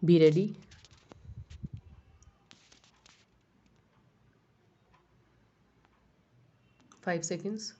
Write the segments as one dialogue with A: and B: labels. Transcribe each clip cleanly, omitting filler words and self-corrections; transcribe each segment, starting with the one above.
A: Be ready. 5 seconds.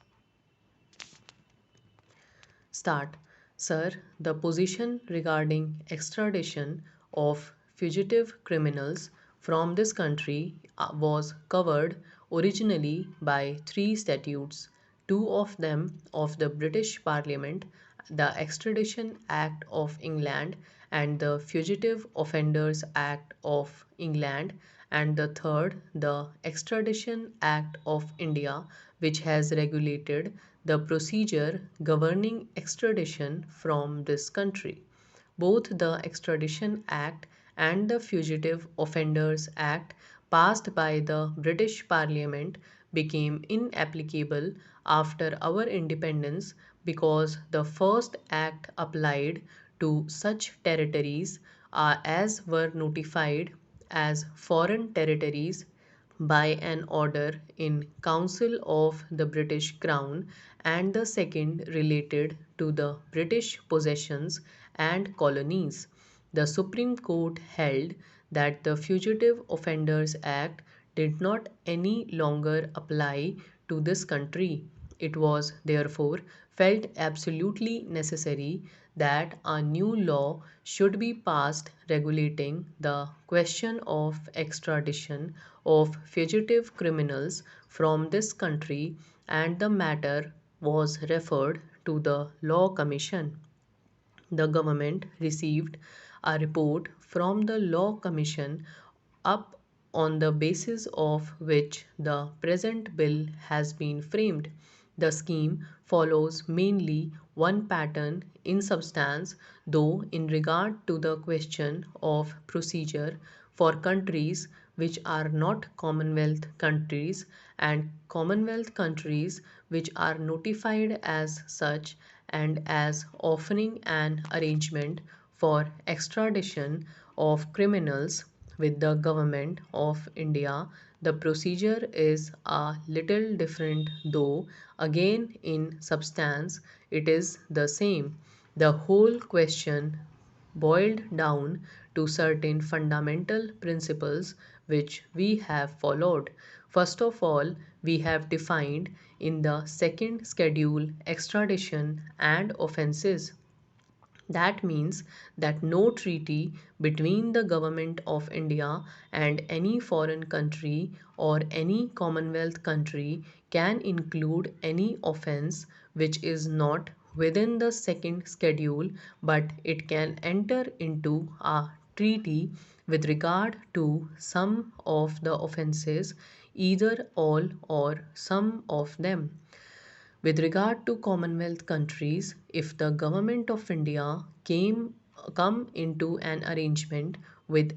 A: Start. Sir, the position regarding extradition of fugitive criminals from this country was covered originally by three statutes, two of them of the British Parliament, the Extradition Act of England and the Fugitive Offenders Act of England, and the third, the Extradition Act of India, which has regulated the procedure governing extradition from this country. Both the Extradition Act and the Fugitive Offenders Act, passed by the British Parliament, became inapplicable after our independence because the first act applied to such territories as were notified as foreign territories by an order in Council of the British Crown, and the second related to the British possessions and colonies. The Supreme Court held that the Fugitive Offenders Act did not any longer apply to this country. It was therefore felt absolutely necessary that a new law should be passed regulating the question of extradition of fugitive criminals from this country, and the matter was referred to the Law Commission. The government received a report from the Law Commission, up on the basis of which the present bill has been framed. The scheme follows mainly one pattern in substance, though in regard to the question of procedure for countries which are not Commonwealth countries and Commonwealth countries which are notified as such, and as offering an arrangement for extradition of criminals with the government of India. The procedure is a little different, though again in substance it is the same. The whole question boiled down to certain fundamental principles which we have followed. First of all, we have defined in the second schedule extradition and offences. That means that no treaty between the Government of India and any foreign country or any Commonwealth country can include any offence which is not within the second schedule, but it can enter into a treaty with regard to some of the offences, either all or some of them. With regard to Commonwealth countries, if the Government of India come into an arrangement with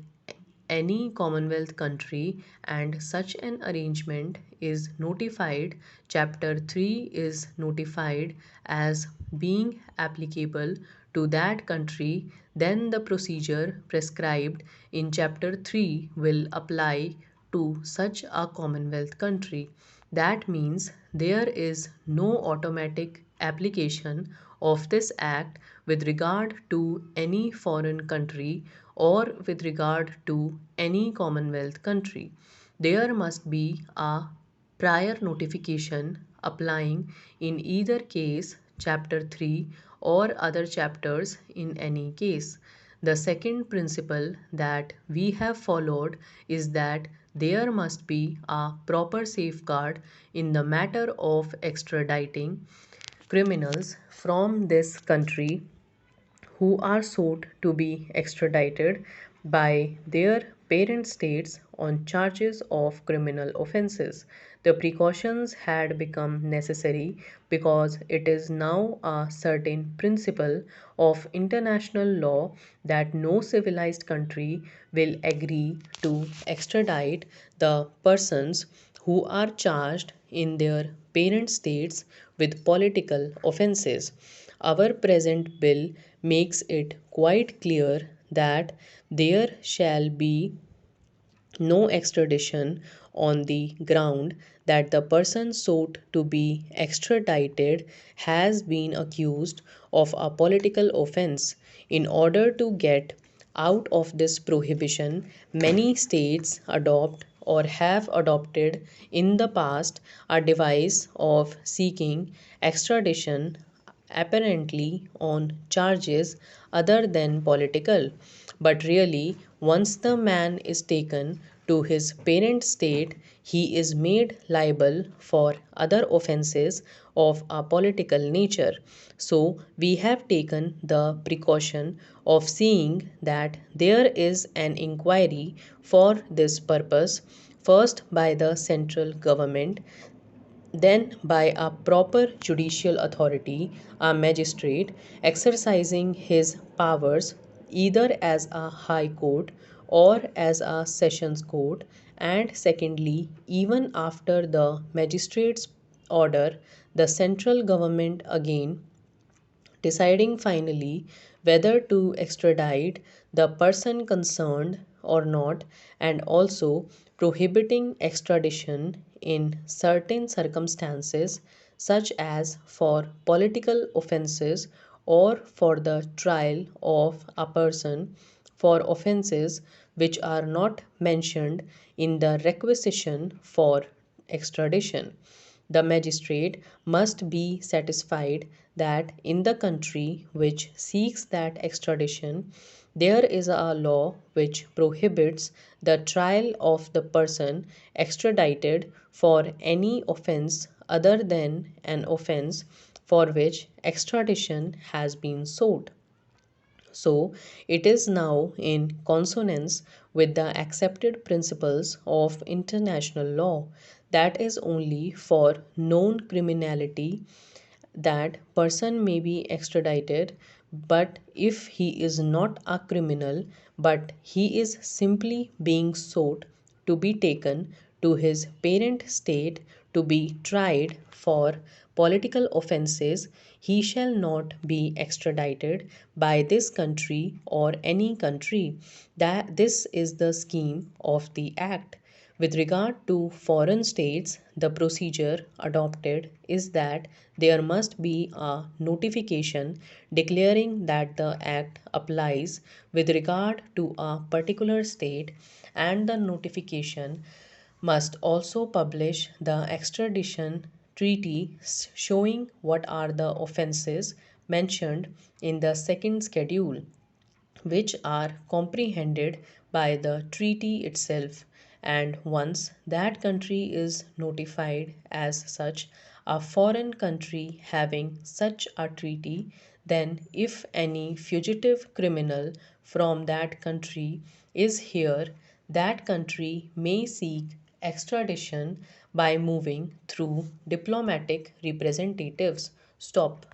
A: any Commonwealth country and such an arrangement is notified, Chapter 3 is notified as being applicable to that country, then the procedure prescribed in Chapter 3 will apply to such a Commonwealth country. That means there is no automatic application of this Act with regard to any foreign country or with regard to any Commonwealth country. There must be a prior notification applying in either case, Chapter 3 or other chapters in any case. The second principle that we have followed is that there must be a proper safeguard in the matter of extraditing criminals from this country who are sought to be extradited by their parent states on charges of criminal offences. The precautions had become necessary because it is now a certain principle of international law that no civilized country will agree to extradite the persons who are charged in their parent states with political offences. Our present bill makes it quite clear that there shall be no extradition on the ground that the person sought to be extradited has been accused of a political offense. In order to get Out of this prohibition, many states adopt or have adopted in the past a device of seeking extradition apparently on charges other than political. But really, once the man is taken to his parent state, he is made liable for other offenses of a political nature. So, we have taken the precaution of seeing that there is an inquiry for this purpose, first by the central government, then by a proper judicial authority, a magistrate exercising his powers either as a high court or as a sessions court, and secondly, even after the magistrate's order, the central government again deciding finally whether to extradite the person concerned or not, and also prohibiting extradition in certain circumstances, such as for political offences or for the trial of a person for offences which are not mentioned in the requisition for extradition. The magistrate must be satisfied that in the country which seeks that extradition, there is a law which prohibits the trial of the person extradited for any offense other than an offense for which extradition has been sought. So, it is now in consonance with the accepted principles of international law that is only for known criminality that person may be extradited, but if he is not a criminal but he is simply being sought to be taken to his parent state to be tried for political offences, he shall not be extradited by this country or any country. That this is the scheme of the act. With regard to foreign states, the procedure adopted is that there must be a notification declaring that the act applies with regard to a particular state, and the notification must also publish the extradition treaty showing what are the offenses mentioned in the second schedule, which are comprehended by the treaty itself. And once that country is notified as such, a foreign country having such a treaty, then if any fugitive criminal from that country is here, that country may seek extradition by moving through diplomatic representatives. Stop.